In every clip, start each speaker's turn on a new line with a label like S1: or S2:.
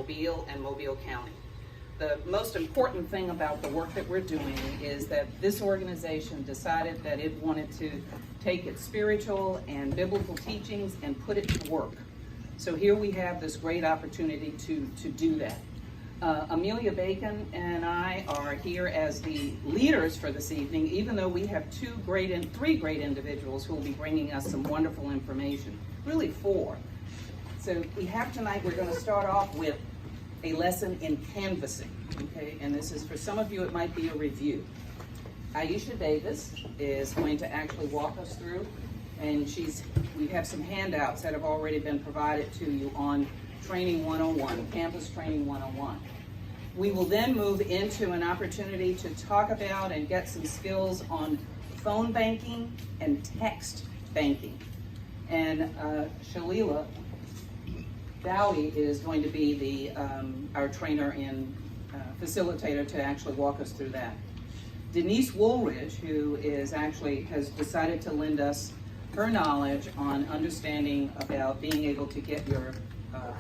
S1: Mobile and Mobile County. The most important thing about the work that we're doing is that this organization decided that it wanted to take its spiritual and biblical teachings and put it to work. So here we have this great opportunity to do that. Amelia Bacon and I are here as the leaders for this evening, even though we have three great individuals who will be bringing us some wonderful information, really four. So we have tonight, we're going to start off with a lesson in canvassing, okay? And this is, for some of you, it might be a review. Aisha Davis is going to actually walk us through, and we have some handouts that have already been provided to you on Training 101, Campus Training 101. We will then move into an opportunity to talk about and get some skills on phone banking and text banking. And Shalila Dowdy is going to be our trainer and facilitator to actually walk us through that. Denise Woolridge, who has decided to lend us her knowledge on understanding about being able to get your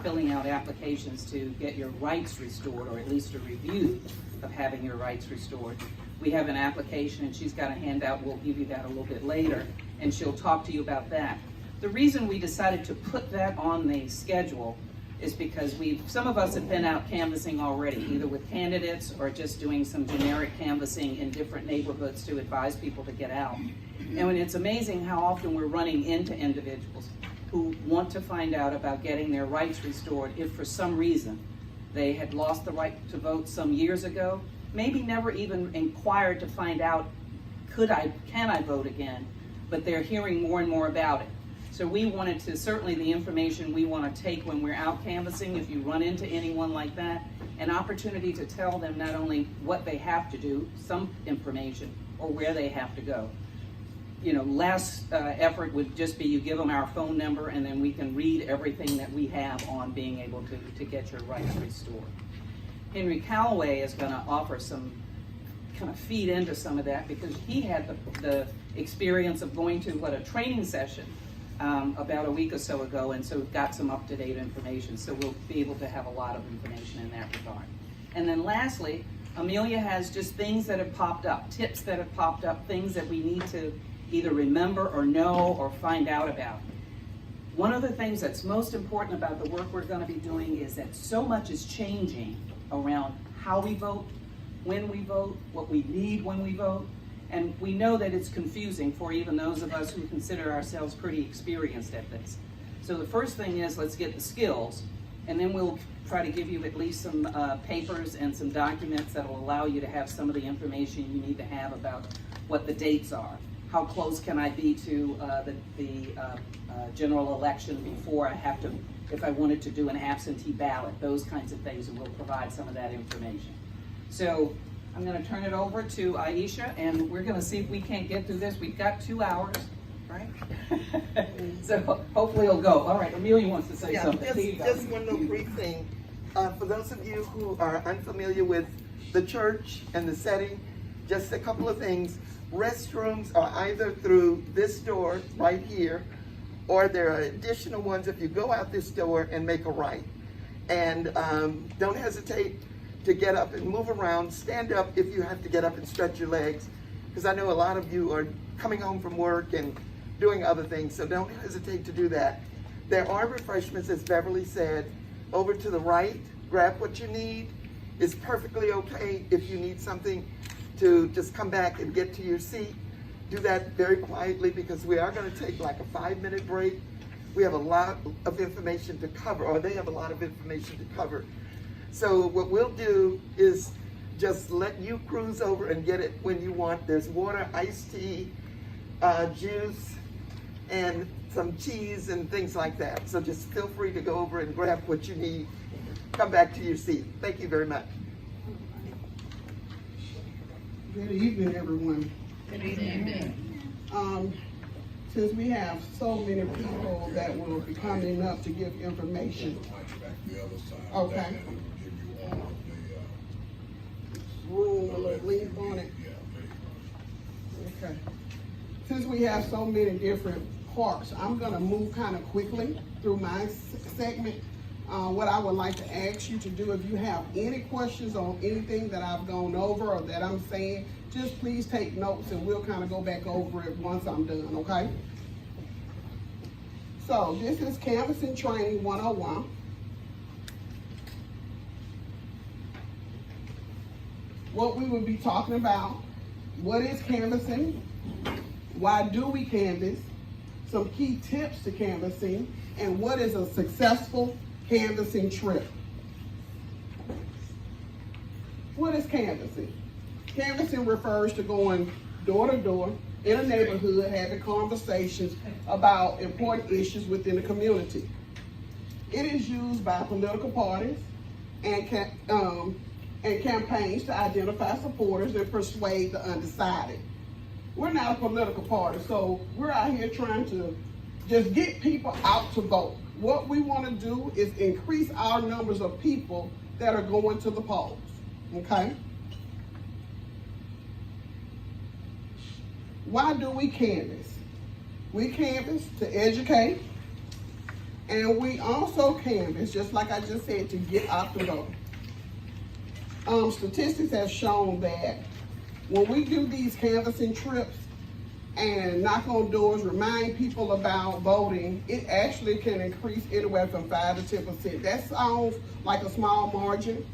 S1: filling out applications to get your rights restored, or at least a review of having your rights restored. We have an application, and she's got a handout. We'll give you that a little bit later, and she'll talk to you about that. The reason we decided to put that on the schedule is because some of us have been out canvassing already, either with candidates or just doing some generic canvassing in different neighborhoods to advise people to get out. And it's amazing how often we're running into individuals who want to find out about getting their rights restored if for some reason they had lost the right to vote some years ago, maybe never even inquired to find out, can I vote again, but they're hearing more and more about it. So we wanted to, certainly the information we want to take when we're out canvassing, if you run into anyone like that, an opportunity to tell them not only what they have to do, some information, or where they have to go. You know, last effort would just be you give them our phone number, and then we can read everything that we have on being able to get your rights restored. Henry Calloway is going to offer some kind of feed into some of that, because he had the experience of going to a training session about a week or so ago, and so got some up-to-date information. So we'll be able to have a lot of information in that regard. And then lastly, Amelia has just things that have popped up, tips that have popped up, things that we need to either remember or know or find out about. One of the things that's most important about the work we're going to be doing is that so much is changing around how we vote, when we vote, what we need when we vote. And we know that it's confusing for even those of us who consider ourselves pretty experienced at this. So the first thing is, let's get the skills, and then we'll try to give you at least some papers and some documents that will allow you to have some of the information you need to have about what the dates are. How close can I be to the general election before I have to, if I wanted to do an absentee ballot, those kinds of things, and we'll provide some of that information. So I'm going to turn it over to Aisha, and we're going to see if we can't get through this. We've got 2 hours, right? So hopefully it'll go. All right, Amelia wants to say something.
S2: Just one little brief thing. For those of you who are unfamiliar with the church and the setting, just a couple of things. Restrooms are either through this door right here, or there are additional ones if you go out this door and make a right. And don't hesitate to get up and move around. Stand up if you have to get up and stretch your legs, because I know a lot of you are coming home from work and doing other things, so don't hesitate to do that. There are refreshments, as Beverly said, over to the right. Grab what you need. It's perfectly okay if you need something to just come back and get to your seat. Do that very quietly, because we are going to take like a 5-minute break. We have a lot of information to cover, or they have a lot of information to cover. So what we'll do is just let you cruise over and get it when you want. There's water, iced tea, juice, and some cheese and things like that. So just feel free to go over and grab what you need. Come back to your seat. Thank you very much.
S3: Good evening, everyone.
S1: Good evening.
S3: Since we have so many people that will be coming up to give information. Okay. Room, a little length on it. Okay. Since we have so many different parts, I'm gonna move kind of quickly through my segment. What I would like to ask you to do, if you have any questions on anything that I've gone over or that I'm saying, just please take notes and we'll kind of go back over it once I'm done, okay? So this is Canvassing Training 101. What we will be talking about, what is canvassing, why do we canvass, some key tips to canvassing, and what is a successful canvassing trip. What is canvassing? Canvassing refers to going door to door in a neighborhood, having conversations about important issues within the community. It is used by political parties and campaigns to identify supporters and persuade the undecided. We're not a political party, so we're out here trying to just get people out to vote. What we want to do is increase our numbers of people that are going to the polls, okay? Why do we canvass? We canvass to educate, and we also canvass, just like I just said, to get out the vote. Statistics have shown that when we do these canvassing trips and knock on doors, remind people about voting, it actually can increase anywhere from 5 to 10%. That sounds like a small margin,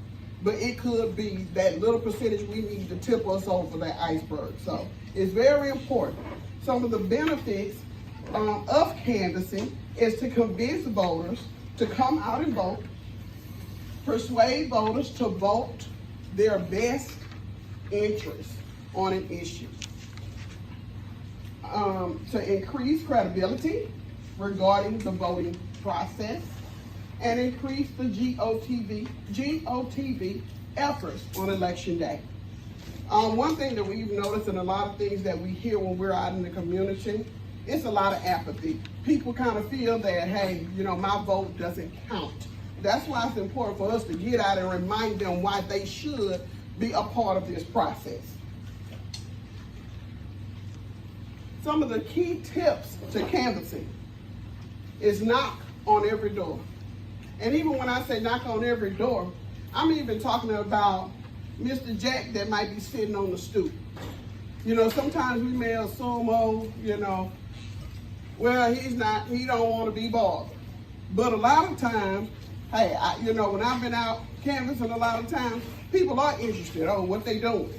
S3: but it could be that little percentage we need to tip us over that iceberg. So it's very important. Some of the benefits of canvassing is to convince voters to come out and vote, persuade voters to vote their best interest on an issue, to increase credibility regarding the voting process, and increase the GOTV efforts on election day. One thing that we've noticed, and a lot of things that we hear when we're out in the community, it's a lot of apathy. People kind of feel that, hey, you know, my vote doesn't count. That's why it's important for us to get out and remind them why they should be a part of this process. Some of the key tips to canvassing is knock on every door. And even when I say knock on every door, I'm even talking about Mr. Jack that might be sitting on the stoop. You know, sometimes we may assume, oh, you know, well, he don't want to be bothered. But a lot of times, hey, you know, when I've been out canvassing a lot of times, people are interested, what they doing.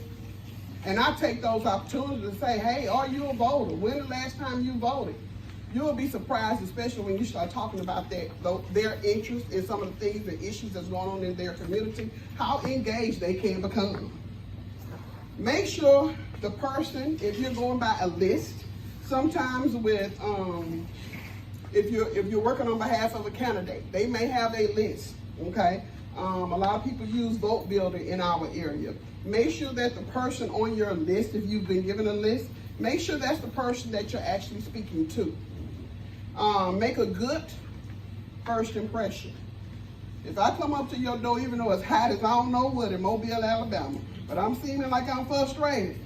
S3: And I take those opportunities to say, hey, are you a voter? When the last time you voted? You'll be surprised, especially when you start talking about their interest in some of the things and issues that's going on in their community, how engaged they can become. Make sure the person, if you're going by a list, sometimes with, if you're working on behalf of a candidate, they may have a list, okay? A lot of people use Vote Builder in our area. Make sure that the person on your list, if you've been given a list, make sure that's the person that you're actually speaking to. Make a good first impression. If I come up to your door, even though it's hot as I don't know what in Mobile, Alabama, but I'm seeming like I'm frustrated,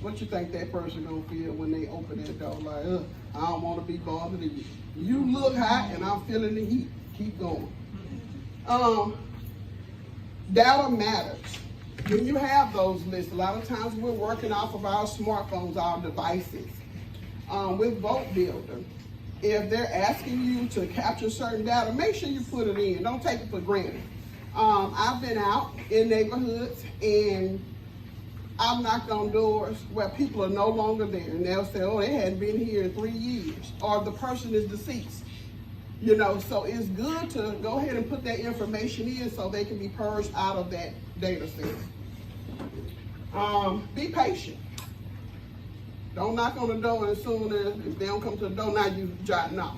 S3: what you think that person gonna feel when they open that door? Like, I don't want to be bothered with you. You look hot and I'm feeling the heat. Keep going. Data matters. When you have those lists, a lot of times we're working off of our smartphones, our devices. With Vote Builder, if they're asking you to capture certain data, make sure you put it in. Don't take it for granted. I've been out in neighborhoods and I've knocked on doors where people are no longer there, and they'll say, oh, they hadn't been here in 3 years, or the person is deceased. You know, so it's good to go ahead and put that information in so they can be purged out of that data set. Be patient. Don't knock on the door and as soon as if they don't come to the door, now you jotting off.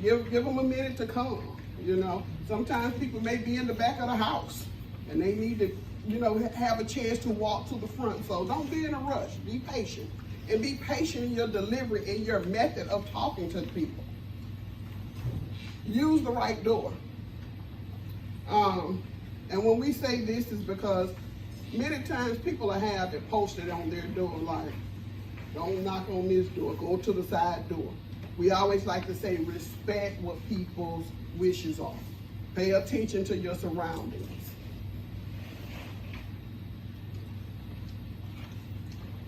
S3: Give them a minute to come, you know. Sometimes people may be in the back of the house and they need to, you know, have a chance to walk to the front. So don't be in a rush. Be patient. And be patient in your delivery and your method of talking to the people. Use the right door. And when we say this is because many times people will have it posted on their door like, don't knock on this door, go to the side door. We always like to say respect what people's wishes are. Pay attention to your surroundings.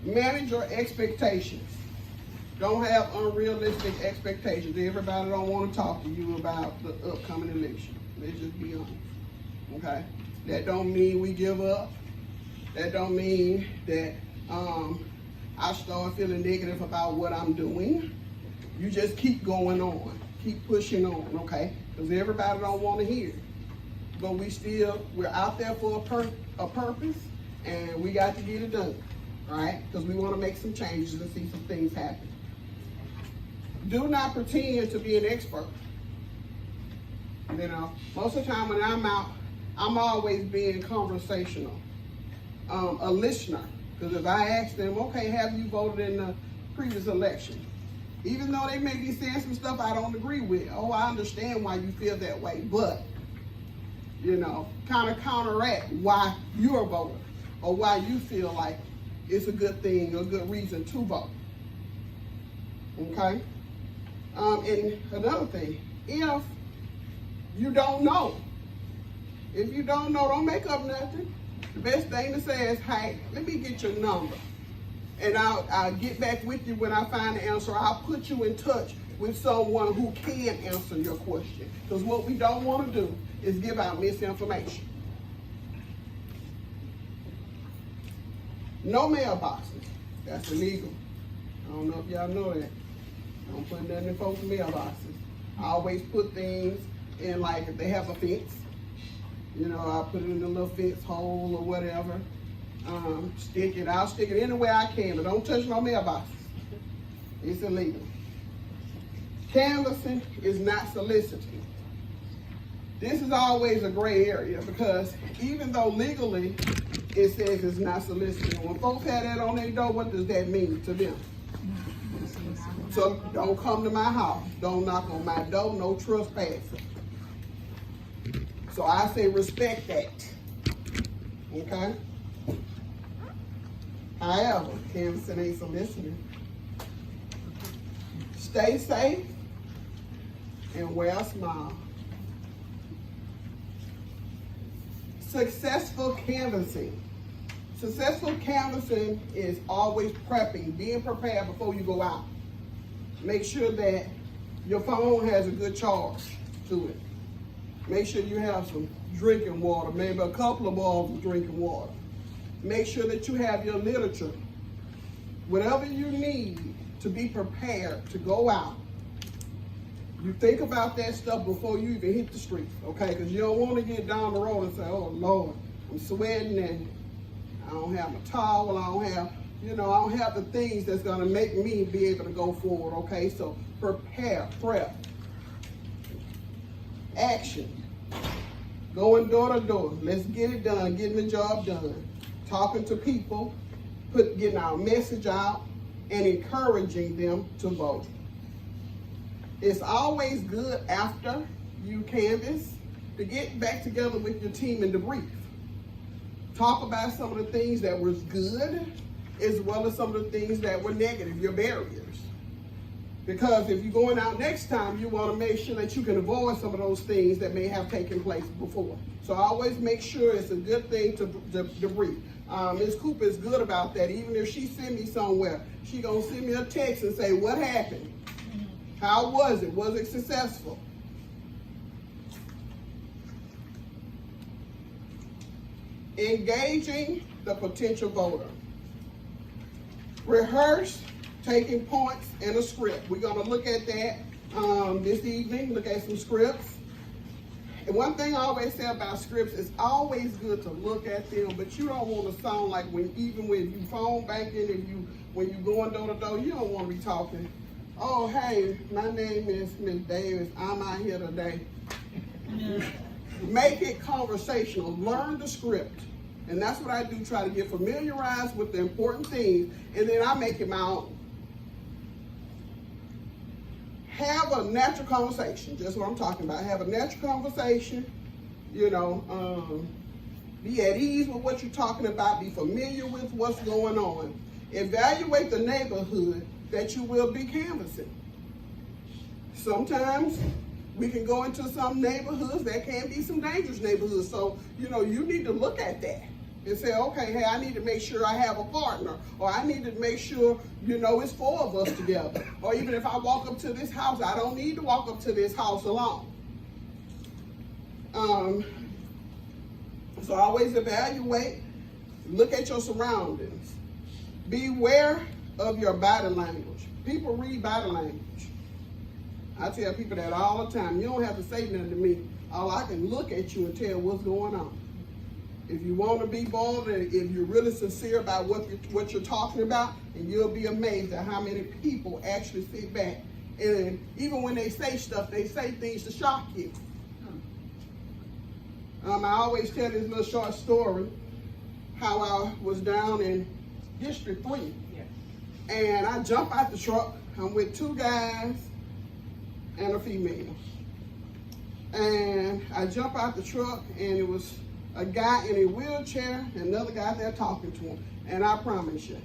S3: Manage your expectations. Don't have unrealistic expectations. Everybody don't want to talk to you about the upcoming election. Let's just be honest. Okay? That don't mean we give up. That don't mean that I start feeling negative about what I'm doing. You just keep going on. Keep pushing on, okay? Because everybody don't want to hear it. But we're out there for a purpose, and we got to get it done, right? Because we want to make some changes and see some things happen. Do not pretend to be an expert. You know, most of the time when I'm out, I'm always being conversational, a listener. Because if I ask them, okay, have you voted in the previous election? Even though they may be saying some stuff I don't agree with, oh, I understand why you feel that way, but, you know, kind of counteract why you're voting or why you feel like it's a good thing or a good reason to vote. Okay? And another thing, if you don't know, don't make up nothing. The best thing to say is, hey, let me get your number. And I'll get back with you when I find the answer. I'll put you in touch with someone who can answer your question. Because what we don't want to do is give out misinformation. No mailboxes. That's illegal. I don't know if y'all know that. I don't put nothing in folks' mailboxes. I always put things in, like, if they have a fence, you know, I'll put it in a little fence hole or whatever. I'll stick it anywhere I can, but don't touch my mailboxes. It's illegal. Canvassing is not soliciting. This is always a gray area because even though legally it says it's not soliciting, when folks have that on their door, what does that mean to them? So don't come to my house. Don't knock on my door. No trespassing. So I say respect that. Okay? However, canvassing ain't soliciting. Stay safe and wear a smile. Successful canvassing. Successful canvassing is always prepping, being prepared before you go out. Make sure that your phone has a good charge to it. Make sure you have some drinking water, maybe a couple of bottles of drinking water. Make sure that you have your literature. Whatever you need to be prepared to go out. You think about that stuff before you even hit the streets, okay? Because you don't want to get down the road and say, oh, Lord, I'm sweating and I don't have my towel, I don't have the things that's going to make me be able to go forward, okay? So prepare, prep. Action. Going door to door. Let's get it done, getting the job done. Talking to people, getting our message out, and encouraging them to vote. It's always good after you canvass to get back together with your team and debrief. Talk about some of the things that was good as well as some of the things that were negative, your barriers. Because if you're going out next time, you want to make sure that you can avoid some of those things that may have taken place before. So always make sure it's a good thing to debrief. Ms. Cooper is good about that. Even if she send me somewhere, she gonna send me a text and say, what happened? How was it? Was it successful? Engaging the potential voter. Rehearse taking points in a script. We're gonna look at that this evening, look at some scripts. And one thing I always say about scripts, it's always good to look at them, but you don't want to sound like even when you phone banking and when you going door to door, you don't want to be talking, oh, hey, my name is Ms. Davis, I'm out here today. Make it conversational, learn the script. And that's what I do, try to get familiarized with the important things, and then I make it my own. Have a natural conversation, just what I'm talking about. Have a natural conversation, be at ease with what you're talking about, be familiar with what's going on. Evaluate the neighborhood that you will be canvassing. Sometimes We can go into some neighborhoods, there can be some dangerous neighborhoods. So, you need to look at that and say, okay, hey, I need to make sure I have a partner, or I need to make sure, it's 4 of us together. Or even if I walk up to this house, I don't need to walk up to this house alone. So always evaluate, look at your surroundings. Beware of your body language. People read body language. I tell people that all the time. You don't have to say nothing to me. All I can look at you and tell what's going on. If you want to be bold, and if you're really sincere about what you're talking about, and you'll be amazed at how many people actually sit back. And even when they say stuff, they say things to shock you. I always tell this little short story, how I was down in District 3. Yeah. And I jump out the truck. I'm with 2 guys and a female. And I jump out the truck, and it was a guy in a wheelchair and another guy there talking to him. And I promise you,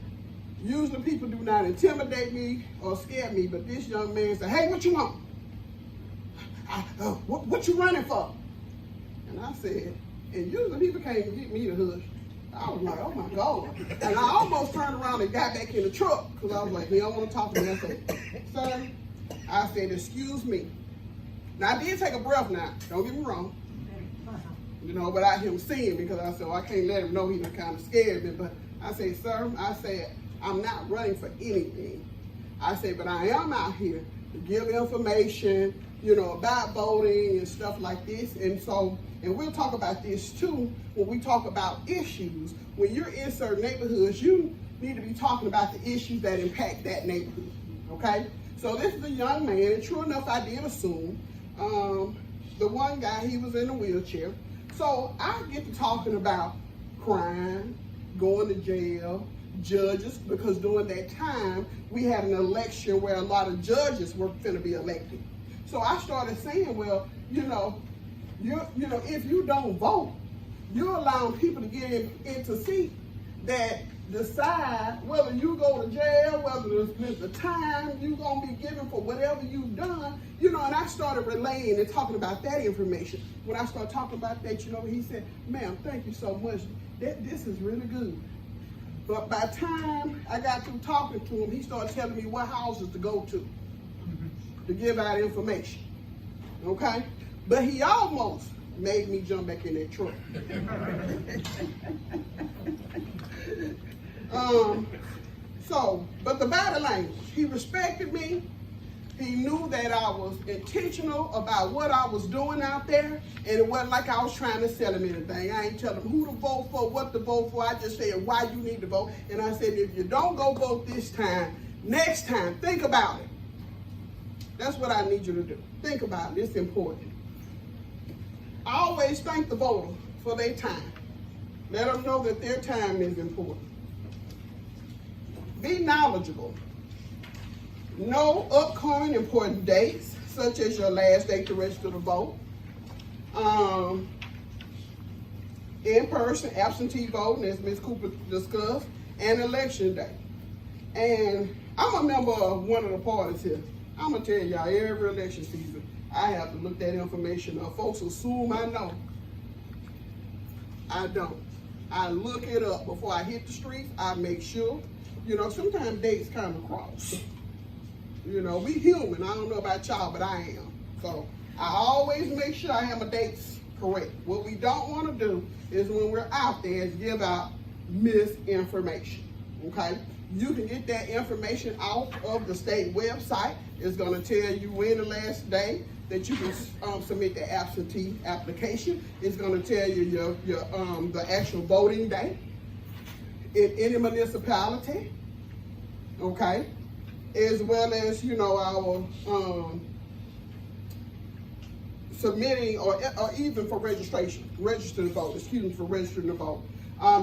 S3: usually people do not intimidate me or scare me, but this young man said, hey, what you want? What you running for? And I said, and usually people can't even get me to hush. I was like, oh my God. And I almost turned around and got back in the truck, because I was like, he don't want to talk to me. I said, sir, I said, excuse me. Now I did take a breath now, don't get me wrong. Without him seeing me, because I said, well, I can't let him know he kind of scared me. But I said, sir, I'm not running for anything. I said, but I am out here to give information, about voting and stuff like this. And we'll talk about this too when we talk about issues. When you're in certain neighborhoods, you need to be talking about the issues that impact that neighborhood, okay? So this is a young man, and true enough, I did assume. The one guy, he was in a wheelchair. So I get to talking about crime, going to jail, judges, because during that time, we had an election where a lot of judges were going to be elected. So I started saying, well, if you don't vote, you're allowing people to get into seats that decide whether you go to jail, whether the time you're going to be given for whatever you've done, and I started relaying and talking about that information. When I started talking about that, he said, ma'am, thank you so much. This is really good. But by the time I got through talking to him, he started telling me what houses to go to give out information, okay? But he almost made me jump back in that truck. But the body language, he respected me. He knew that I was intentional about what I was doing out there, and it wasn't like I was trying to sell him anything. I ain't telling him who to vote for, what to vote for. I just said why you need to vote. And I said, if you don't go vote this time, next time, think about it. That's what I need you to do. Think about it. It's important. I always thank the voter for their time. Let them know that their time is important. Be knowledgeable. Know upcoming important dates, such as your last day to register to vote. In-person absentee voting, as Ms. Cooper discussed, and election day. And I'm a member of one of the parties here. I'm going to tell y'all, every election season, I have to look that information up. Folks assume I know. I don't. I look it up before I hit the streets. I make sure. Sometimes dates kind of cross. We human. I don't know about y'all, but I am. So I always make sure I have my dates correct. What we don't want to do is when we're out there is give out misinformation, okay? You can get that information off of the state website. It's going to tell you when the last day that you can submit the absentee application. It's going to tell you the actual voting day in any municipality, okay? As well as, our submitting or even for registration, registering to vote, for registering to vote.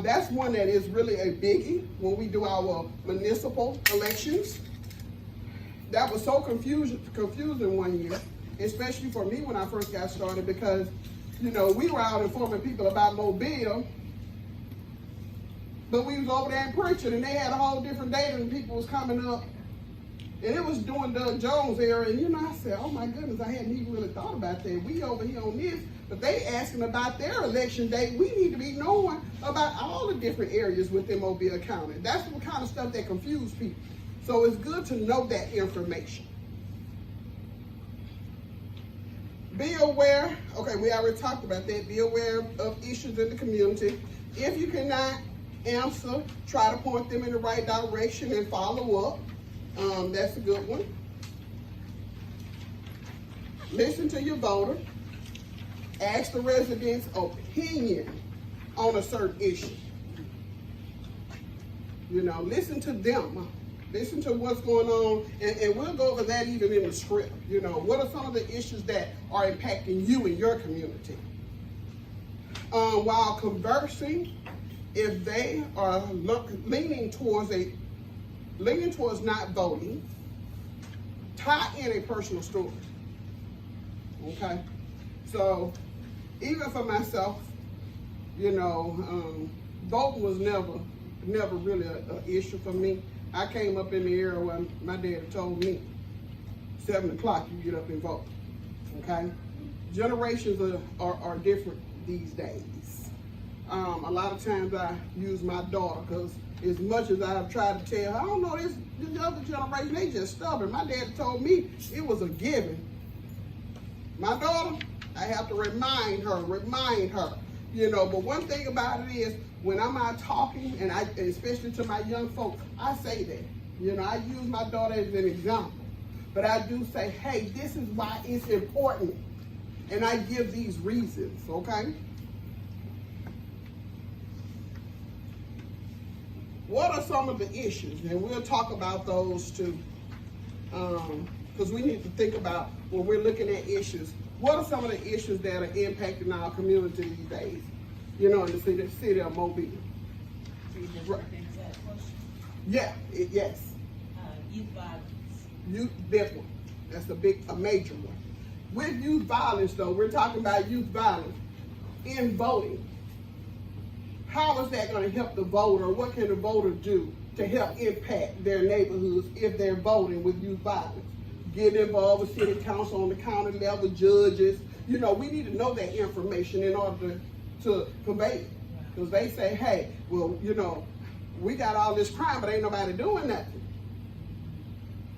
S3: That's one that is really a biggie when we do our municipal elections. That was so confusing one year, especially for me when I first got started, because, we were out informing people about Mobile, but we was over there in preaching, and they had a whole different date, and people was coming up And it was during Doug Jones' era, and you know, I said, oh my goodness, I hadn't even really thought about that. We over here on this, but they asking about their election day. We need to be knowing about all the different areas within Mobile County. That's the kind of stuff that confuse people. So it's good to know that information. Be aware, okay, we already talked about that. Be aware of issues in the community. If you cannot answer, try to point them in the right direction and follow up. That's a good one. Listen to your voter. Ask the residents' opinion on a certain issue. You know, listen to them. Listen to what's going on, and we'll go over that even in the script. You know, what are some of the issues that are impacting you in your community? While conversing, if they are leaning towards not voting, tie in a personal story. Okay, so even for myself, you know, voting was never really an issue for me. I came up in the era when my dad told me, 7 o'clock you get up and vote. Okay, generations are different these days. A lot of times I use my daughter, because as much as I've tried to tell her, I don't know, this other generation, they just stubborn. My dad told me it was a given. My daughter, I have to remind her, you know, but one thing about it is, when I'm out talking, and especially to my young folks, I say that. You know, I use my daughter as an example, but I do say, hey, this is why it's important. And I give these reasons, okay? What are some of the issues? And we'll talk about those too, because we need to think about, when we're looking at issues, what are some of the issues that are impacting our community these days? You know, in the city of Mobile. Right. Yeah, yes.
S4: Youth violence.
S3: Youth, big one. That's a major one. With youth violence, though, we're talking about youth violence in voting. How is that going to help the voter? What can the voter do to help impact their neighborhoods if they're voting with youth violence? Get involved with city council on the county level, judges. You know, we need to know that information in order to convey it. Because they say, hey, well, you know, we got all this crime, but ain't nobody doing nothing.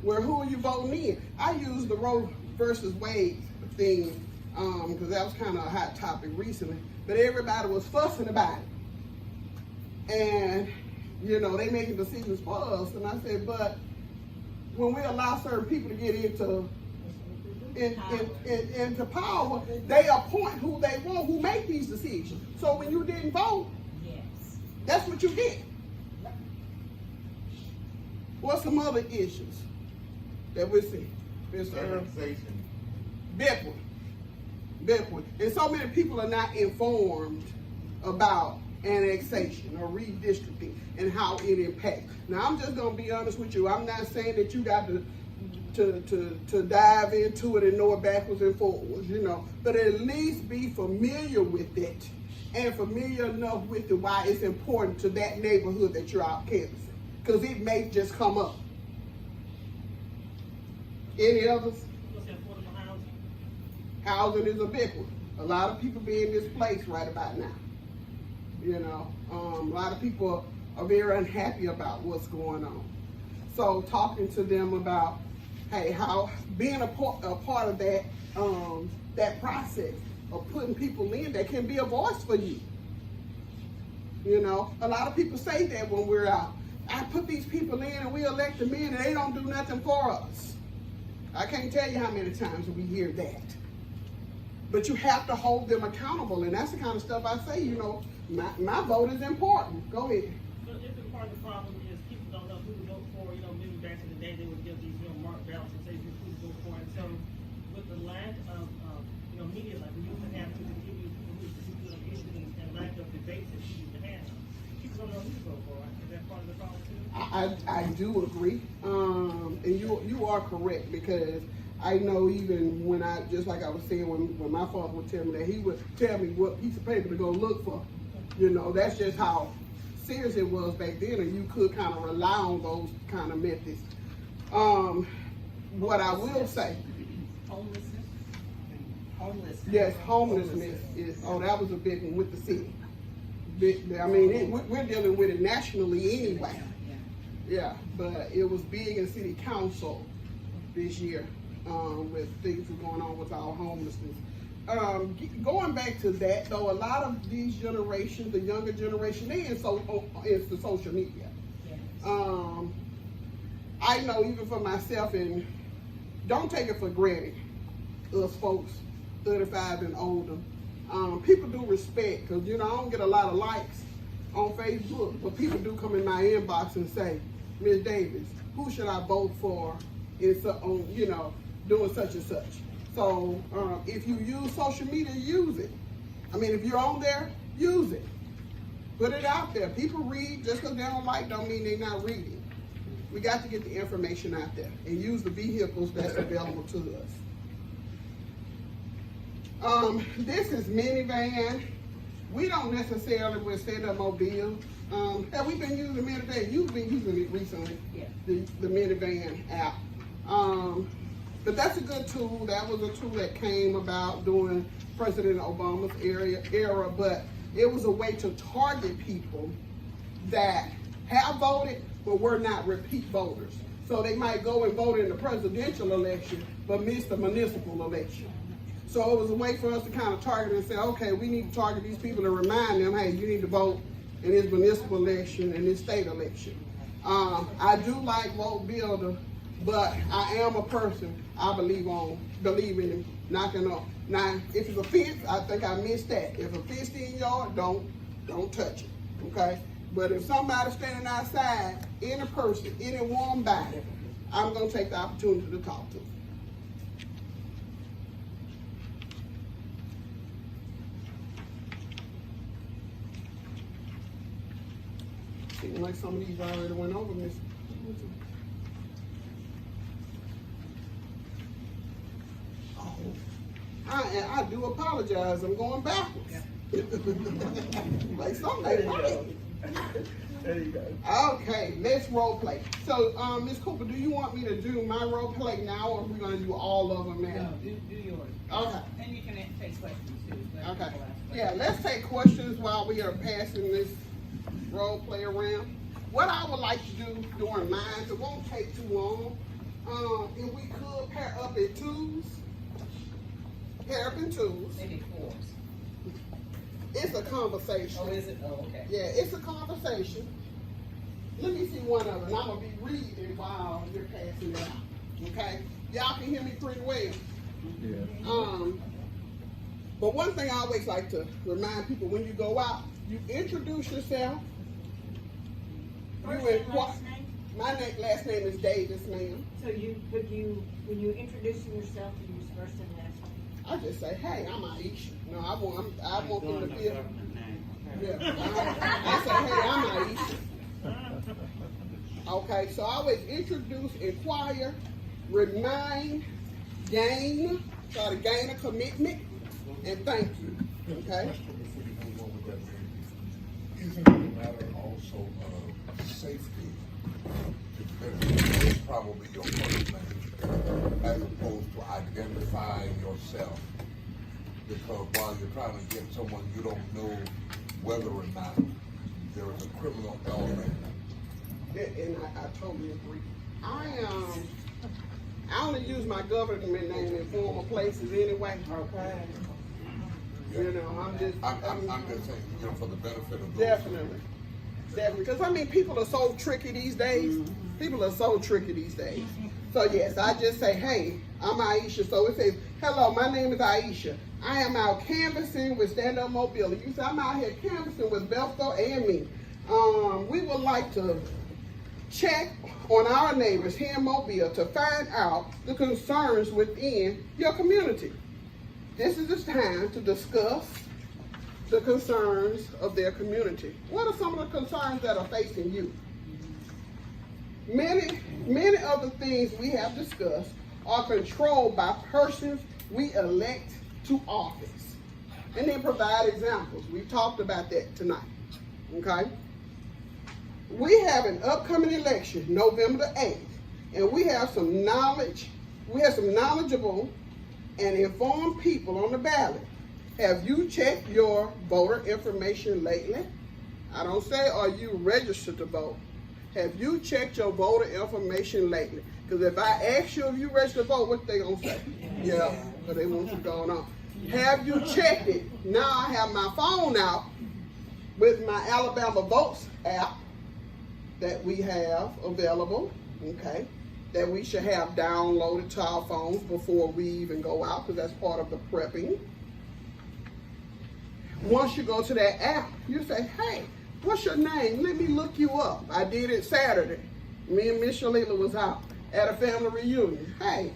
S3: Well, who are you voting in? I use the Roe versus Wade thing, because that was kind of a hot topic recently, but everybody was fussing about it. And, you know, they making decisions for us. And I said, but when we allow certain people to get into power, they appoint who they want, who make these decisions. So when you didn't vote,
S4: Yes.
S3: that's what you did. What's some other issues that we see?
S2: Sterilization.
S3: Big one. And so many people are not informed about annexation or redistricting and how it impacts. Now, I'm just gonna be honest with you. I'm not saying that you got to dive into it and know it backwards and forwards, you know, but at least be familiar with it and familiar enough with it why it's important to that neighborhood that you're out canvassing, because it may just come up. Any others?
S4: What's affordable housing?
S3: Housing is a big one. A lot of people be in this place right about now. You know, a lot of people are very unhappy about what's going on. So talking to them about, hey, how being a part of that that process of putting people in that can be a voice for you. You know, a lot of people say that when we're out. I put these people in and we elect them in and they don't do nothing for us. I can't tell you how many times we hear that. But you have to hold them accountable, and that's the kind of stuff I say, you know, my vote is important. Go ahead.
S4: But if part of the problem is people don't know who to vote for, you know, maybe back in the day they would give these, you know, marked ballots and say who to vote for. And so with the lack of, you know, media like we used to have to give you issues and lack of debates that we used to have, people don't know who to vote for. Right? Is that part of the problem too?
S3: I do agree, and you are correct, because I know even when just like I was saying, when my father would tell me that, he would tell me what piece of paper to go look for. You know, that's just how serious it was back then, and you could kind of rely on those kind of methods. What I will say,
S1: Homelessness.
S3: yes, homelessness is, that was a big one with the city. I mean, we're dealing with it nationally anyway. Yeah, but it was big in city council this year, with things that were going on with our homelessness. Going back to that though, a lot of these generations, the younger generation, they into social media. I know even for myself, and don't take it for granted, us folks 35 and older, people do respect, because I don't get a lot of likes on Facebook, but people do come in my inbox and say, Ms. Davis, who should I vote for doing such and such. So if you use social media, use it. I mean, if you're on there, use it. Put it out there. People read. Just because they don't like don't mean they're not reading. We got to get the information out there and use the vehicles that's available to us. This is minivan. We don't necessarily with stand-up mobile. Have we been using minivan? You've been using it recently.
S1: Yeah.
S3: The minivan app. But that's a good tool. That was a tool that came about during President Obama's era, but it was a way to target people that have voted but were not repeat voters. So they might go and vote in the presidential election but miss the municipal election. So it was a way for us to kind of target and say, okay, we need to target these people and remind them, hey, you need to vote in this municipal election and this state election. I do like Vote Builder, but I am a person, I believe in him knocking on. Now, if it's a fence, I think I missed that. If a fence in your yard, don't touch it, okay? But if somebody's standing outside, any person, any warm body, I'm gonna take the opportunity to talk to them. Seems like some of these already went over, Miss. I do apologize. I'm going backwards. Like something right.
S2: There you go.
S3: Okay, let's role play. So, Ms. Cooper, do you want me to do my role play now, or are we going to do all of them now?
S1: No, do yours.
S3: Okay.
S1: And you can take questions too. Let
S3: Okay.
S1: people ask
S3: Yeah,
S1: questions.
S3: let's take questions while we are passing this role play around. What I would like to do during mine, it won't take too long. If we could pair up in twos. Pair up in twos.
S1: Maybe fours.
S3: It's a conversation.
S1: Oh, is it? Oh, okay.
S3: Yeah, it's a conversation. Let me see one of them. I'm gonna be reading while you're passing it out. Okay? Y'all can hear me pretty well.
S2: Yeah.
S3: But one thing I always like to remind people when you go out, you introduce yourself.
S5: First
S3: You
S5: and
S3: inquire.
S5: last name?
S3: My last name is Davis, ma'am.
S5: So when you introducing yourself, you use first and last name?
S3: I just say, hey, I'm Aisha. No, I want them to feel. Yeah. I say, hey, I'm Aisha. Okay, so I always introduce, inquire, remind, gain, try to gain a commitment, and thank you. Okay?
S6: Isn't it a matter also of safety? Because it's probably your first name, as opposed to identifying yourself. Because while you're trying to get someone, you don't know whether or not there is a criminal element.
S3: And I totally agree. I only use my government name in formal places anyway. Okay. You know, I'm just
S6: saying, for the benefit of those.
S3: Definitely. Because I mean, people are so tricky these days. People are so tricky these days. So yes, I just say, hey, I'm Aisha. So it says, hello, my name is Aisha. I am out canvassing with Stand Up Mobility. You say I'm out here canvassing with Belfco and me. We would like to check on our neighbors here in Mobile to find out the concerns within your community. This is the time to discuss the concerns of their community. What are some of the concerns that are facing you? Many of the things we have discussed are controlled by persons we elect to office. And then provide examples. We talked about that tonight. Okay? We have an upcoming election, November the 8th, and we have some knowledgeable and informed people on the ballot. Have you checked your voter information lately? I don't say, are you registered to vote? Have you checked your voter information lately? Because if I ask you if you registered to vote, what they gonna say? Yeah, because they want you going on. Have you checked it? Now I have my phone out with my Alabama Votes app that we have available, okay, that we should have downloaded to our phones before we even go out, because that's part of the prepping. Once you go to that app, you say, hey, what's your name? Let me look you up. I did it Saturday. Me and Miss Shalila was out at a family reunion. Hey,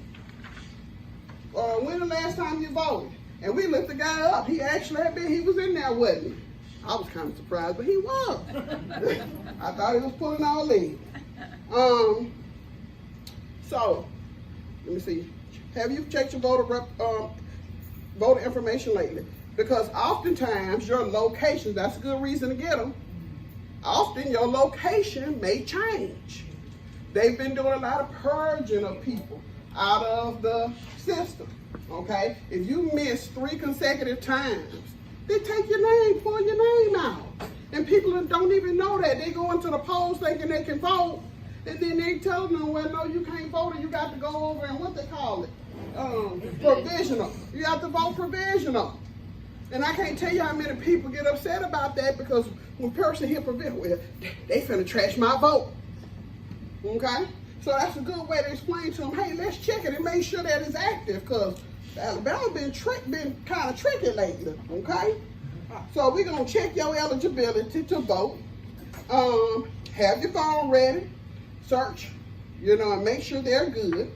S3: when the last time you voted? And we looked the guy up. He actually had been, he was in there, wasn't he? I was kind of surprised, but he was. I thought he was pulling our leg. So, let me see. Have you checked your voter information lately? Because oftentimes your location, that's a good reason to get them. Often your location may change. They've been doing a lot of purging of people out of the system, okay? If you miss 3 consecutive times, they take your name, pull your name out. And people don't even know that. They go into the polls thinking they can vote, and then they tell them, well, no, you can't vote, and you got to go over and what they call it, provisional. You have to vote provisional. And I can't tell you how many people get upset about that, because when person hear provisional, well, they finna trash my vote. Okay? So that's a good way to explain to them, hey, let's check it and make sure that it's active, because Alabama been kind of tricky lately, okay? So we're gonna check your eligibility to vote. Have your phone ready, search, and make sure they're good.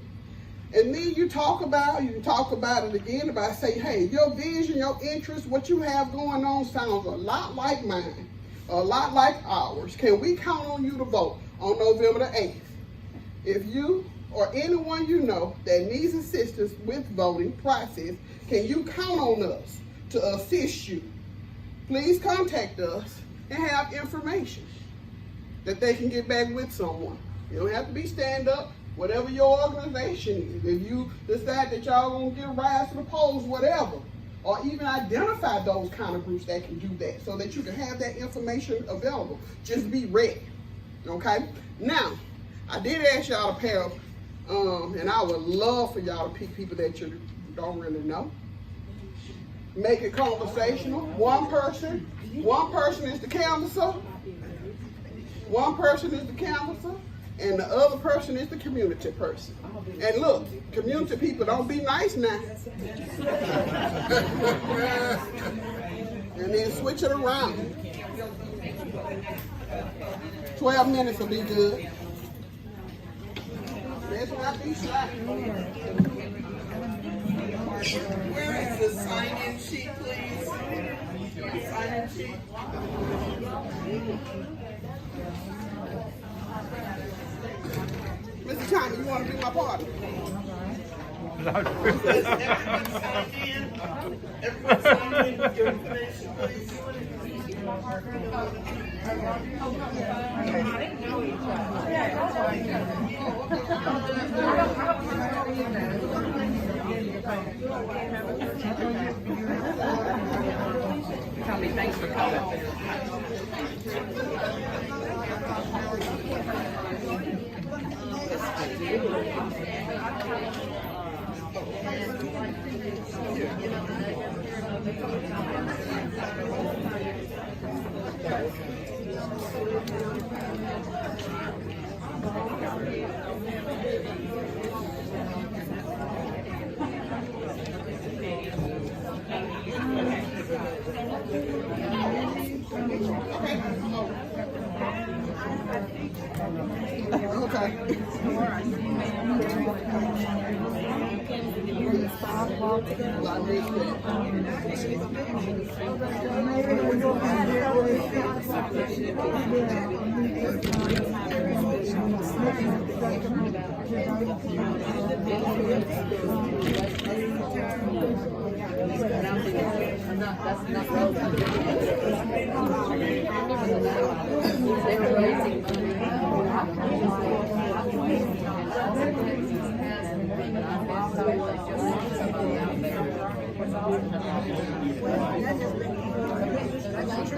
S3: And then you can talk about it again, about say, hey, your vision, your interest, what you have going on sounds a lot like mine, a lot like ours. Can we count on you to vote on November the 8th? If you or anyone you know that needs assistance with voting process, can you count on us to assist you? Please contact us and have information that they can get back with someone. You don't have to be stand up. Whatever your organization is, if you decide that y'all gonna get a rise to the polls, whatever, or even identify those kind of groups that can do that, so that you can have that information available. Just be ready, okay? Now, I did ask y'all to pair, and I would love for y'all to pick people that you don't really know. Make it conversational. One person is the canvasser. One person is the canvasser. And the other person is the community person. And look, community people, don't be nice now. And then switch it around. 12 minutes will be good. Let's not be shy.
S2: Where is the sign-in sheet, please? Sign-in sheet.
S3: Mr. China, you want to be my partner?
S2: Everyone signed in. Everyone signed in with your information, please.
S1: Tommy, thanks for coming.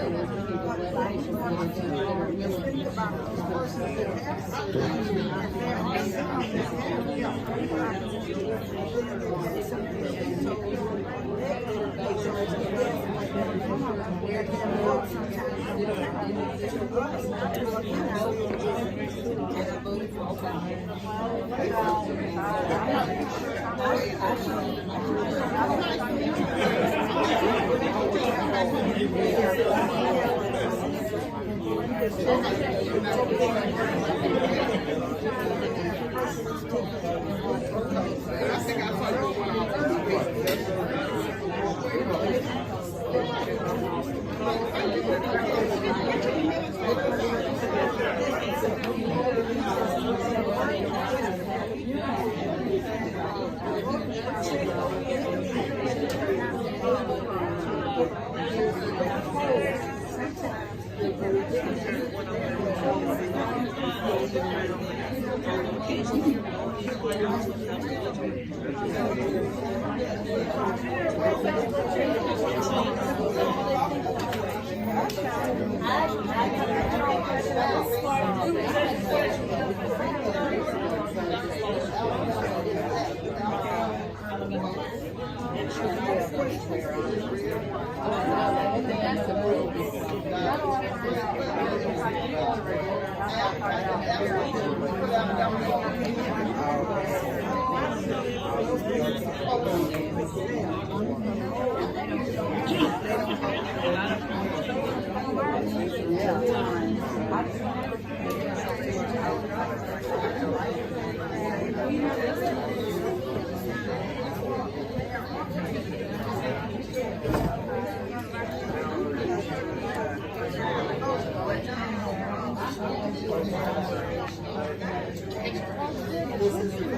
S3: I think I saw you one
S2: This is